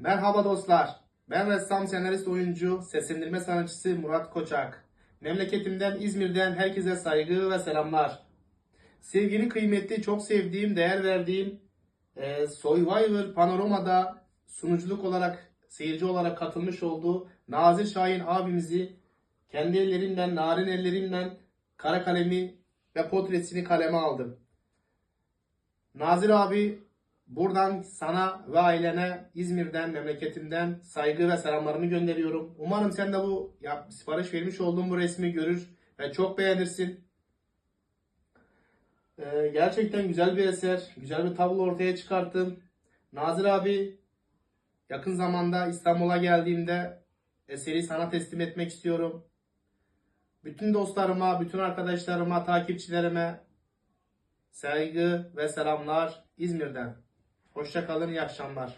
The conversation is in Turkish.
Merhaba dostlar. Ben ressam, senarist, oyuncu, seslendirme sanatçısı Murat Koçak. Memleketimden İzmir'den herkese saygı ve selamlar. Sevgili, kıymetli, çok sevdiğim, değer verdiğim Survivor Panorama'da sunuculuk olarak, seyirci olarak katılmış olduğu Nazır Şahin abimizi kendi ellerimden, narin ellerimden kara kalemi ve portresini kaleme aldım. Nazır abi, buradan sana ve ailene İzmir'den, memleketimden saygı ve selamlarımı gönderiyorum. Umarım sen de bu sipariş vermiş olduğum bu resmi görür ve çok beğenirsin. Gerçekten güzel bir eser, güzel bir tablo ortaya çıkarttım. Nazır abi, yakın zamanda İstanbul'a geldiğimde eseri sana teslim etmek istiyorum. Bütün dostlarıma, bütün arkadaşlarıma, takipçilerime saygı ve selamlar İzmir'den. Hoşça kalın, iyi akşamlar.